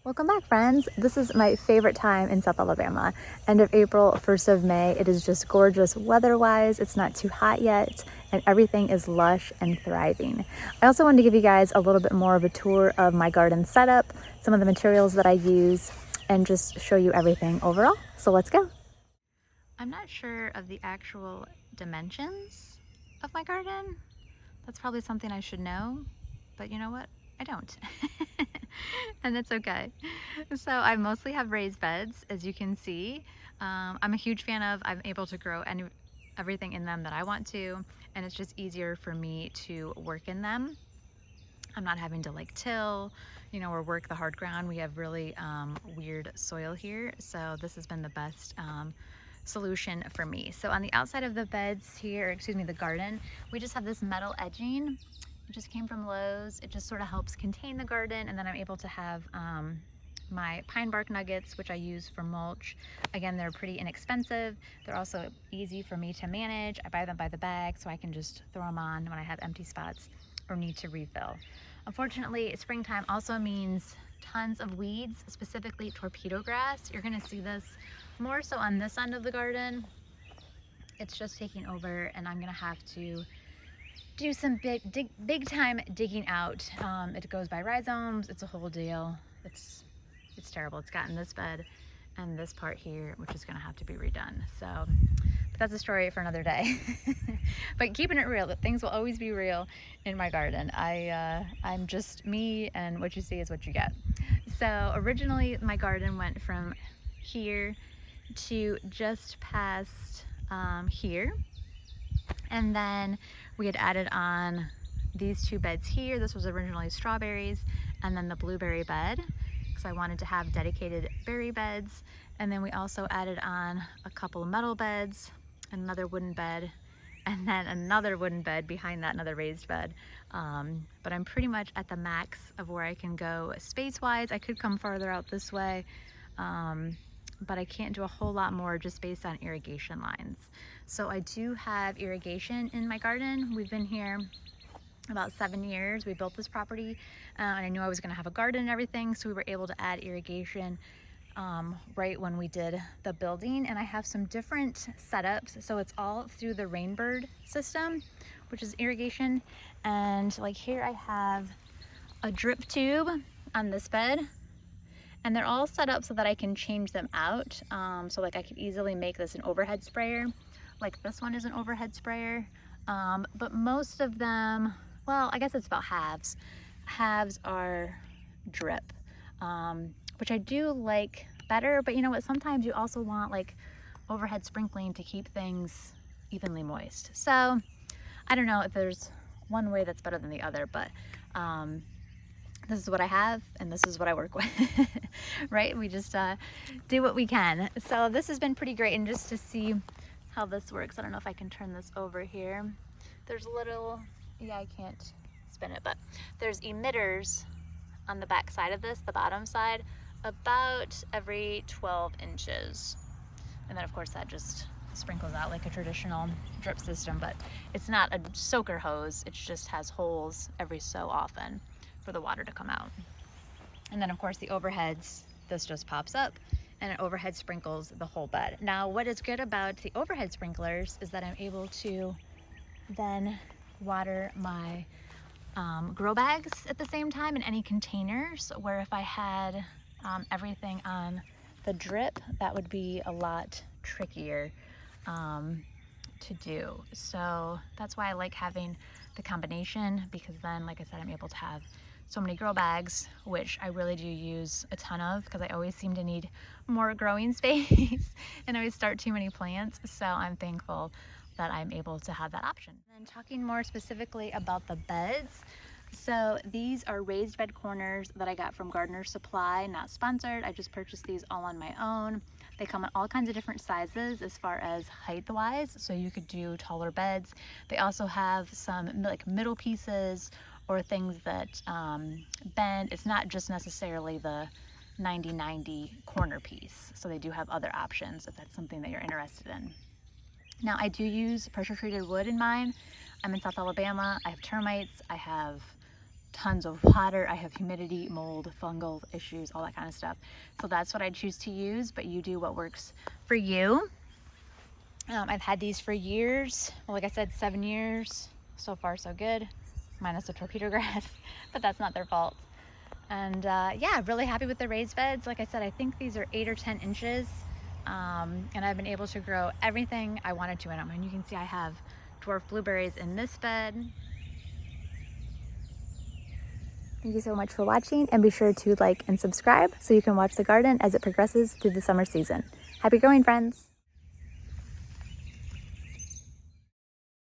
Welcome back, friends. This is my favorite time in South Alabama. End of April, 1st of May. It is just gorgeous weather-wise. It's not too hot yet, and everything is lush and thriving. I also wanted to give you guys a little bit more of a tour of my garden setup, some of the materials that I use, and just show you everything overall. So let's go. I'm not sure of the actual dimensions of my garden. That's probably something I should know, but you know what? I don't. And it's okay. So I mostly have raised beds, as you can see. I'm a huge fan of, I'm able to grow everything in them that I want to, and it's just easier for me to work in them. I'm not having to like till, or work the hard ground. We have really weird soil here, so this has been the best solution for me. So on the outside of the beds here, the garden, we just have this metal edging. It just came from Lowe's. It just sort of helps contain the garden, and then I'm able to have my pine bark nuggets, which I use for mulch. Again, they're pretty inexpensive. They're also easy for me to manage. I buy them by the bag, so I can just throw them on when I have empty spots or need to refill. Unfortunately, springtime also means tons of weeds, specifically torpedo grass. You're gonna see this more so on this end of the garden. It's just taking over, and I'm gonna have to do some big time digging out. It goes by rhizomes. It's a whole deal. It's terrible. It's gotten this bed and this part here, which is gonna have to be redone. So, but that's a story for another day. But keeping it real, that things will always be real in my garden. I'm just me, and what you see is what you get. So originally my garden went from here to just past here. And then we had added on these two beds here. This was originally strawberries, and then the blueberry bed, because I wanted to have dedicated berry beds. And then we also added on a couple of metal beds, another wooden bed, and then another wooden bed behind that, another raised bed. But I'm pretty much at the max of where I can go space-wise. I could come farther out this way, but I can't do a whole lot more just based on irrigation lines. So I do have irrigation in my garden. We've been here about 7 years. We built this property, and I knew I was gonna have a garden and everything, so we were able to add irrigation right when we did the building. And I have some different setups. So it's all through the Rainbird system, which is irrigation. And like here I have a drip tube on this bed, and they're all set up so that I can change them out. So like I could easily make this an overhead sprayer. Like this one is an overhead sprayer, but most of them, well, I guess it's about halves. Halves are drip, which I do like better, but you know what, sometimes you also want like overhead sprinkling to keep things evenly moist. So I don't know if there's one way that's better than the other, but this is what I have, and this is what I work with. Right? We just do what we can. So this has been pretty great, and just to see how this works, I don't know if I can turn this over here. There's little, yeah, I can't spin it, but there's emitters on the back side of this, the bottom side, about every 12 inches. And then of course that just sprinkles out like a traditional drip system, but it's not a soaker hose. It just has holes every so often for the water to come out. And then of course the overheads, this just pops up and it overhead sprinkles the whole bed. Now what is good about the overhead sprinklers is that I'm able to then water my grow bags at the same time in any containers, where if I had everything on the drip, that would be a lot trickier to do. So that's why I like having the combination, because then, like I said, I'm able to have so many grow bags, which I really do use a ton of, because I always seem to need more growing space and I always start too many plants. So I'm thankful that I'm able to have that option. And talking more specifically about the beds, so these are raised bed corners that I got from Gardener Supply, not sponsored. I just purchased these all on my own. They come in all kinds of different sizes as far as height wise, so you could do taller beds. They also have some like middle pieces or things that bend. It's not just necessarily the 90-90 corner piece, so they do have other options if that's something that you're interested in. Now I do use pressure treated wood in mine. I'm in South Alabama. I have termites, I have tons of water. I have humidity, mold, fungal issues, all that kind of stuff. So that's what I choose to use, but you do what works for you. I've had these for years. Well, like I said, 7 years. So far, so good. Minus the torpedo grass, but that's not their fault. And yeah, really happy with the raised beds. Like I said, I think these are 8 or 10 inches. And I've been able to grow everything I wanted to in them. And you can see I have dwarf blueberries in this bed. Thank you so much for watching, and be sure to like and subscribe so you can watch the garden as it progresses through the summer season. Happy growing, friends!